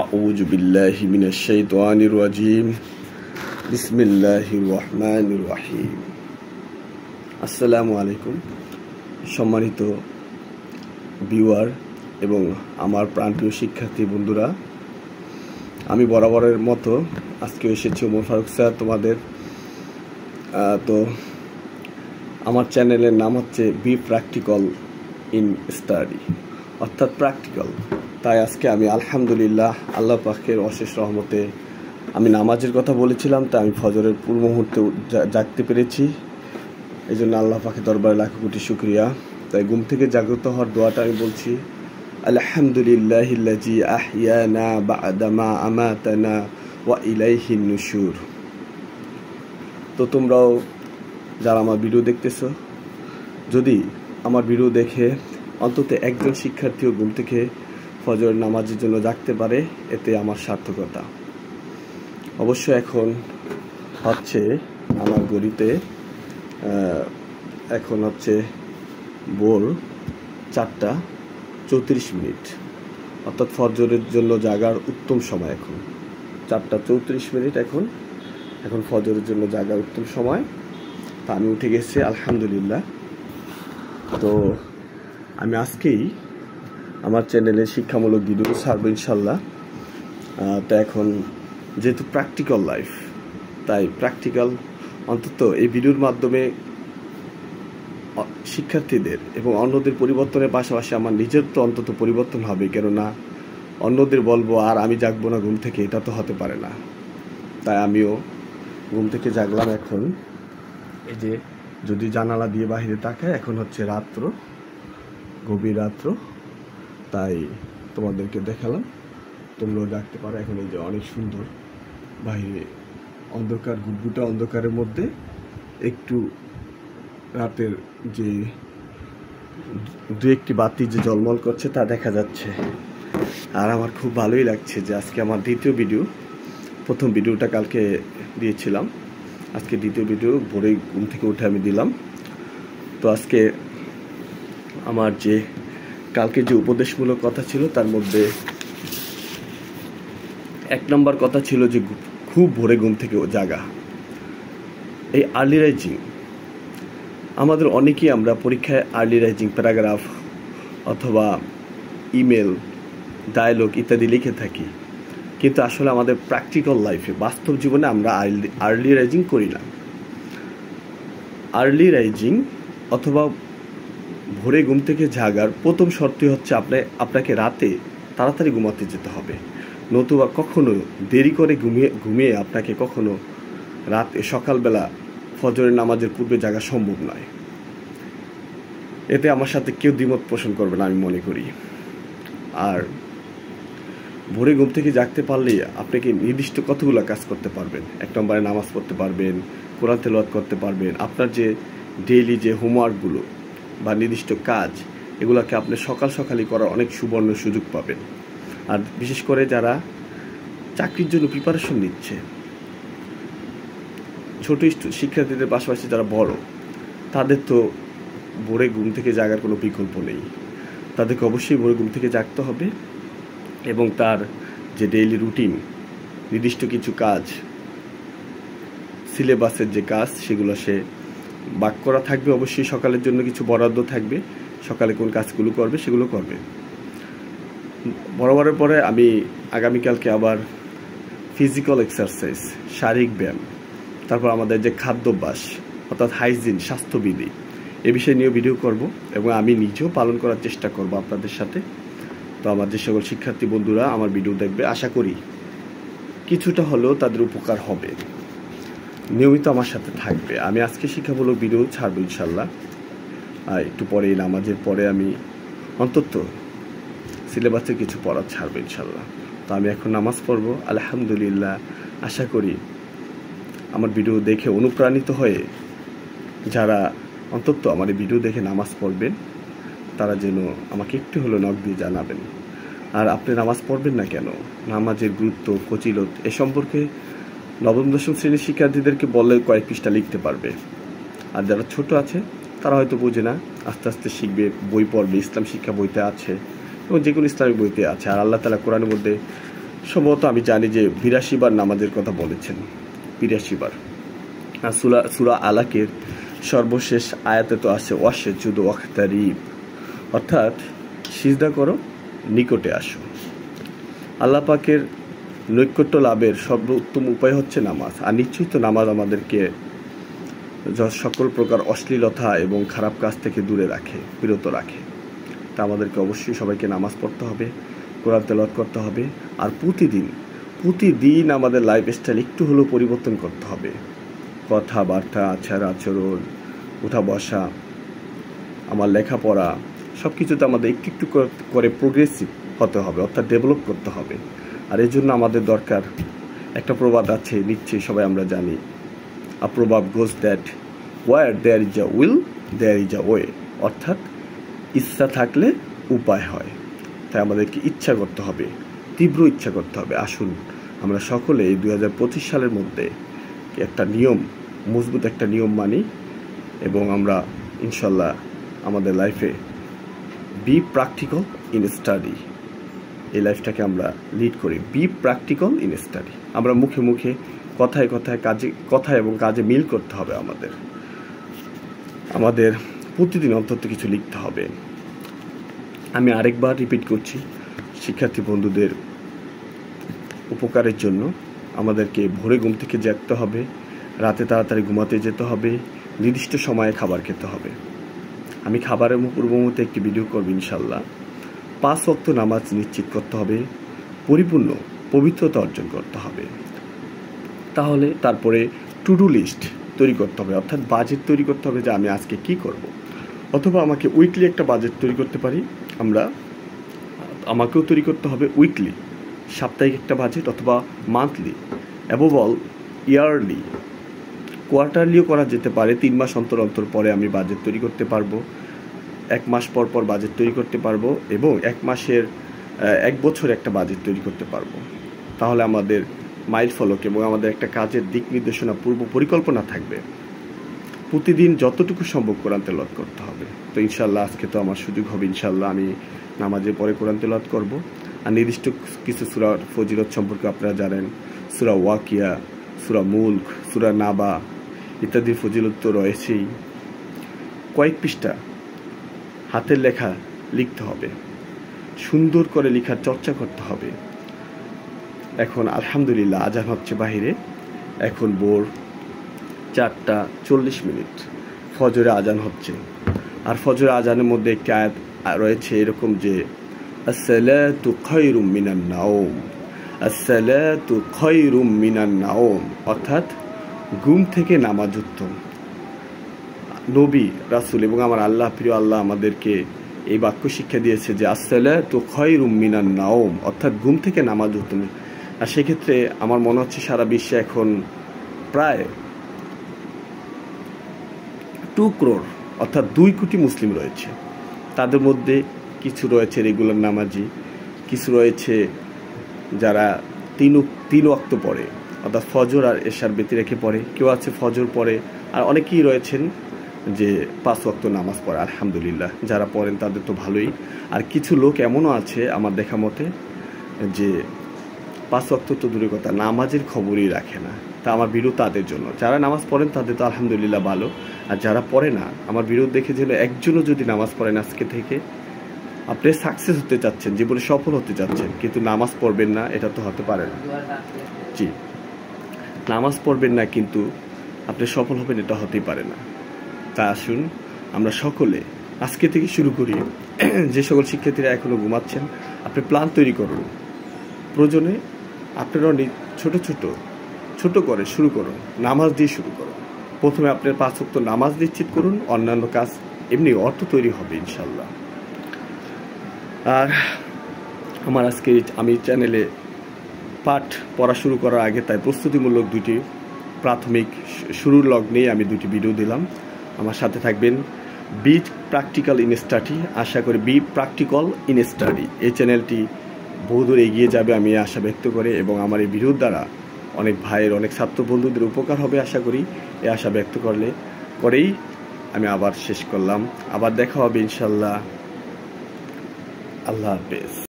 أعوذ بالله من الشيطان الرجيم بسم الله الرحمن الرحيم আসসালামু আলাইকুম সম্মানিত ভিউয়ার এবং আমার প্রাণপ্রিয় শিক্ষার্থী বন্ধুরা, আমি বরাবরের মতো আজকে এসেছি ওমর ফারুক স্যার তোমাদের। তো আমার চ্যানেলের নাম হচ্ছে বি প্র্যাকটিক্যাল ইন স্টাডি, অর্থাৎ প্র্যাকটিক্যাল। তাই আজকে আমি আলহামদুলিল্লাহ আল্লাহ পাকের অশেষ রহমতে আমি নামাজের কথা বলেছিলাম, তাই আমি ফজরের পূর্ব মুহূর্তে জাগতে পেরেছি। এই জন্য আল্লাহ পাকের দরবারে লাখ কোটি শুকরিয়া। তাই ঘুম থেকে জাগ্রত হওয়ার দোয়াটা আমি বলছি, আলহামদুলিল্লাহিল্লাযী আহইয়ানা বা'দা মা আমাতানা ওয়া ইলাইহিন নুশুর। তো তোমরাও যারা আমার ভিডিও দেখতেছো, যদি আমার ভিডিও দেখে অন্তত একজন শিক্ষার্থীও ঘুম থেকে ফজর নামাজের জন্য জাগতে পারে, এতে আমার সার্থকতা। অবশ্য এখন হচ্ছে আমার ঘড়িতে এখন হচ্ছে ভোর 4:34, অর্থাৎ ফজরের জন্য জাগার উত্তম সময়। এখন 4:34 এখন ফজরের জন্য জাগার উত্তম সময়। তা আমি উঠে গেছি আলহামদুলিল্লাহ। তো আমি আজকেই আমার চ্যানেলে শিক্ষামূলক ভিডিও ছাড়বো ইনশাল্লাহ। তো এখন যেহেতু প্র্যাকটিক্যাল লাইফ, তাই প্র্যাকটিক্যাল অন্তত এই ভিডিওর মাধ্যমে শিক্ষার্থীদের এবং অন্যদের পরিবর্তনের পাশাপাশি আমার নিজের তো অন্তত পরিবর্তন হবে। কেননা অন্যদের বলবো আর আমি জাগবো না ঘুম থেকে, এটা তো হতে পারে না। তাই আমিও ঘুম থেকে জাগলাম। এখন এই যে যদি জানালা দিয়ে বাহিরে তাকায়, এখন হচ্ছে রাত্র, গভীর রাত্র। তাই তোমাদেরকে দেখালাম, তোমরাও জাগতে পারো। এখন এই যে অনেক সুন্দর বাইরে অন্ধকার, গুটগুটা অন্ধকারের মধ্যে একটু রাতের যে দু একটি বাতি যে ঝলমল করছে তা দেখা যাচ্ছে। আর আমার খুব ভালোই লাগছে যে আজকে আমার দ্বিতীয় ভিডিও। প্রথম ভিডিওটা কালকে দিয়েছিলাম, আজকে দ্বিতীয় ভিডিও ভোরে ঘুম থেকে উঠে আমি দিলাম। তো আজকে আমার যে কালকে যে উপদেশমূলক কথা ছিল, তার মধ্যে 1 নম্বর কথা ছিল যে খুব ভোরে ঘুম থেকে জাগা। এই আর্লি রাইজিং, আমাদের অনেকেই আমরা পরীক্ষায় আর্লি রাইজিং প্যারাগ্রাফ অথবা ইমেল, ডায়লগ ইত্যাদি লিখে থাকি, কিন্তু আসলে আমাদের প্র্যাকটিক্যাল লাইফে, বাস্তব জীবনে আমরা আর্লি রাইজিং করি না। আর্লি রাইজিং অথবা ভোরে ঘুম থেকে জাগার প্রথম শর্তই হচ্ছে আপনাকে রাতে তাড়াতাড়ি ঘুমাতে যেতে হবে। নতুবা কখনো দেরি করে ঘুমিয়ে আপনাকে কখনো সকালবেলা ফজরের নামাজের পূর্বে জাগা সম্ভব নয়। এতে আমার সাথে কেউ দ্বিমত পোষণ করবে না আমি মনে করি। আর ভোরে ঘুম থেকে জাগতে পারলেই আপনাকে নির্দিষ্ট কতগুলো কাজ করতে পারবেন। 1 নম্বরে নামাজ পড়তে পারবেন, কোরআন তেলাওয়াত করতে পারবেন, আপনার যে ডেইলি যে হোমওয়ার্কগুলো বা নির্দিষ্ট কাজ, এগুলোকে আপনি সকালই করার অনেক সুবর্ণ সুযোগ পাবেন। আর বিশেষ করে যারা চাকরির জন্য প্রিপারেশন নিচ্ছে, ছোট শিক্ষার্থীদের পাশাপাশি যারা বড়, তাদের তো ভোরে ঘুম থেকে জাগার কোনো বিকল্প নেই। তাদেরকে অবশ্যই ভোরে ঘুম থেকে জাগতে হবে এবং তার যে ডেইলি রুটিন, নির্দিষ্ট কিছু কাজ, সিলেবাসের যে কাজ, সেগুলো সে ভাগ করা থাকবে। অবশ্যই সকালের জন্য কিছু বরাদ্দ থাকবে, সকালে কোন কাজগুলো করবে সেগুলো করবে। বরাবরের পরে আমি আগামীকালকে আবার ফিজিক্যাল এক্সারসাইজ, শারীরিক ব্যায়াম, তারপর আমাদের যে খাদ্যাভ্যাস অর্থাৎ হাইজিন, স্বাস্থ্যবিধি, এ বিষয়ে নিয়েও ভিডিও করব এবং আমি নিজেও পালন করার চেষ্টা করব আপনাদের সাথে। তো আমার যে সকল শিক্ষার্থী বন্ধুরা আমার ভিডিও দেখবে, আশা করি কিছুটা হলেও তাদের উপকার হবে। নিয়মিত আমার সাথে থাকবে। আমি আজকে শিক্ষামূলক ভিডিও ছাড়বো ইনশাল্লাহ। একটু পরে নামাজের পরে আমি অন্তত সিলেবাসে কিছু পড়া ছাড়বো ইনশাল্লাহ। তো আমি এখন নামাজ পড়বো আলহামদুলিল্লাহ। আশা করি আমার ভিডিও দেখে অনুপ্রাণিত হয়ে যারা অন্তত আমার এই ভিডিও দেখে নামাজ পড়বেন, তারা যেন আমাকে একটু হলেও নক দিয়ে জানাবেন। আর আপনি নামাজ পড়বেন না কেন, নামাজের গুরুত্ব, ফজিলত এ সম্পর্কে নবম দশম শ্রেণীর শিক্ষার্থীদেরকে বললে কয়েক পৃষ্ঠা লিখতে পারবে। আর যারা ছোট আছে তারা হয়তো বোঝে না, আস্তে আস্তে শিখবে, বই পড়বে, ইসলাম শিক্ষা বইতে আছে এবং যে কোনো ইসলামিক বইতে আছে। আর আল্লাহ তাআলা কোরআনের মধ্যে সম্ভবত আমি জানি যে 82 বার নামাজের কথা বলেছেন, 82 বার। আর সূরা আলাকের সর্বশেষ আয়াতে তো আছে ওয়াসজুদু ওয়াকতারিব, অর্থাৎ সিজদা করো, নিকটে আসো। আল্লাহ পাকের নৈকট্য লাভের সর্বোত্তম উপায় হচ্ছে নামাজ। আর নিশ্চয়ই তো নামাজ আমাদেরকে সকল প্রকার অশ্লীলতা এবং খারাপ কাজ থেকে দূরে রাখে, বিরত রাখে। তা আমাদেরকে অবশ্যই সবাইকে নামাজ পড়তে হবে, কোরআন তেলাওয়াত করতে হবে। আর প্রতিদিন আমাদের লাইফস্টাইল একটু হলেও পরিবর্তন করতে হবে। কথাবার্তা, আচার আচরণ, উঠা বসা, আমার লেখাপড়া, সব কিছুতে আমাদের একটু একটু করে প্রোগ্রেসিভ হতে হবে, অর্থাৎ ডেভেলপ করতে হবে। আর এর জন্য আমাদের দরকার, একটা প্রবাদ আছে, নিশ্চয়ই সবাই আমরা জানি, আ প্রবাদ goes that where there is a will there is a way, অর্থাৎ ইচ্ছা থাকলে উপায় হয়। তাই আমাদেরকে ইচ্ছা করতে হবে, তীব্র ইচ্ছা করতে হবে। আসুন আমরা সকলে এই 2025 সালের মধ্যে একটা নিয়ম, মজবুত একটা নিয়ম মানি এবং আমরা ইনশাল্লাহ আমাদের লাইফে বি প্র্যাকটিক্যাল ইন স্টাডি, এই লাইফটাকে আমরা লিড করি। বি প্র্যাকটিক্যাল ইন স্টাডি, আমরা মুখে মুখে, কথায় কথায়, কথায় এবং কাজে মিল করতে হবে। আমাদের প্রতিদিন অন্তত কিছু লিখতে হবে। আমি আরেকবার রিপিট করছি, শিক্ষার্থী বন্ধুদের উপকারের জন্য আমাদেরকে ভোরে ঘুম থেকে জাগতে হবে, রাতে তাড়াতাড়ি ঘুমাতে যেতে হবে, নির্দিষ্ট সময়ে খাবার খেতে হবে। আমি খাবারের পূর্ব মুহূর্তে একটি ভিডিও করব ইনশাল্লাহ। 5 ওয়াক্ত নামাজ নিশ্চিত করতে হবে, পরিপূর্ণ পবিত্রতা অর্জন করতে হবে। তারপরে টু ডু লিস্ট তৈরি করতে হবে, অর্থাৎ বাজেট তৈরি করতে হবে যে আমি আজকে কি করব। অথবা আমাকে উইকলি একটা বাজেট তৈরি করতে পারি আমাকেও তৈরি করতে হবে উইকলি, সাপ্তাহিক একটা বাজেট, অথবা মান্থলি, অ্যাবভ অল ইয়ারলি, কোয়ার্টারলিও করা যেতে পারে। 3 মাস অন্তর অন্তর পরে আমি বাজেট তৈরি করতে পারবো, 1 মাস পর পর বাজেট তৈরি করতে পারবো, এবং 1 বছর একটা বাজেট তৈরি করতে পারবো। তাহলে আমাদের মাইল ফলক এবং আমাদের একটা কাজের দিক নির্দেশনা, পূর্ব পরিকল্পনা থাকবে। প্রতিদিন যতটুকু সম্ভব কোরআন তেলাওয়াত করতে হবে। তো ইনশাল্লাহ আজকে তো আমার সুযোগ হবে, ইনশাল্লাহ আমি নামাজের পরে কোরআন তেলাওয়াত করব। আর নির্দিষ্ট কিছু সূরার ফজিলত সম্পর্কে আপনারা জানেন, সূরা ওয়াকিয়া, সূরা মুলক, সূরা নাবা ইত্যাদির ফজিলত তো রয়েছেই। কয়েক পৃষ্ঠা হাতের লেখা লিখতে হবে, সুন্দর করে লেখার চর্চা করতে হবে। এখন আলহামদুলিল্লাহ আজান হচ্ছে বাহিরে, এখন ভোর 4:40, ফজরে আজান হচ্ছে। আর ফজরে আজানের মধ্যে একটি আয়াত রয়েছে এরকম যে আসসালাতু খায়রুম মিনান নাওম, আসসালাতু খায়রুম মিনান নাওম, অর্থাৎ ঘুম থেকে নামাজ উত্তম। নবী, রাসূল এবং আমার আল্লাহ, প্রিয় আল্লাহ আমাদেরকে এই বাক্য শিক্ষা দিয়েছে যে আসসালাতু খায়রুম মিনান নাওম, অর্থাৎ ঘুম থেকে নামাজ উত্তম। আর সেক্ষেত্রে আমার মনে হচ্ছে সারা বিশ্বে এখন প্রায় 2 করোড়, অর্থাৎ 2 কোটি মুসলিম রয়েছে। তাদের মধ্যে কিছু রয়েছে রেগুলার নামাজি, কিছু রয়েছে যারা 3 ওয়াক্ত পড়ে, অর্থাৎ ফজর আর এশার ব্যতি রেখে পড়ে, কেউ আছে ফজর পড়ে, আর অনেকেই রয়েছেন যে 5 ওয়াক্ত নামাজ পড়ে। আলহামদুলিল্লাহ, যারা পড়েন তাদের তো ভালোই। আর কিছু লোক এমনও আছে আমার দেখা মতে যে 5 ওয়াক্ত তো দূরের কথা, নামাজের খবরই রাখে না। তা আমার বিরোধ তাদের জন্য। যারা নামাজ পড়েন তাদের তো আলহামদুলিল্লাহ ভালো, আর যারা পড়ে না, আমার বিরোধ দেখেছিল একজনও যদি নামাজ পড়েন আজকে থেকে, আপনি সাকসেস হতে চাচ্ছেন, জীবনে সফল হতে চাচ্ছেন, কিন্তু নামাজ পড়বেন না, এটা তো হতে পারে না। জি, নামাজ পড়বেন না কিন্তু আপনি সফল হবেন, এটা হতেই পারে না। তা আসুন আমরা সকলে আজকে থেকে শুরু করি। যে সকল শিক্ষার্থীরা এখনো ঘুমাচ্ছেন, আপনি প্ল্যান তৈরি করুন। প্রয়োজনে আপনারা ছোট করে শুরু করুন, নামাজ দিয়ে শুরু করুন। প্রথমে আপনার 5 ওয়াক্ত নামাজ নিশ্চিত করুন, অন্যান্য কাজ এমনি অর্থ তৈরি হবে ইনশাল্লাহ। আর আমার আজকে আমি চ্যানেলে পাঠ পড়া শুরু করার আগে তাই প্রস্তুতিমূলক 2টি প্রাথমিক শুরুর লগ্নেই আমি 2টি ভিডিও দিলাম। আমার সাথে থাকবেন। বি প্র্যাকটিক্যাল ইন স্টাডি, আশা করি বি প্র্যাকটিক্যাল ইন স্টাডি এই চ্যানেলটি বহুদূর এগিয়ে যাবে আমি আশা ব্যক্ত করে, এবং আমার এই ভিডিওর দ্বারা অনেক ভাইয়ের, অনেক ছাত্র বন্ধুদের উপকার হবে আশা করি। এই আশা ব্যক্ত করেই আমি আবার শেষ করলাম। আবার দেখা হবে ইনশাল্লাহ। আল্লাহ হাফেজ।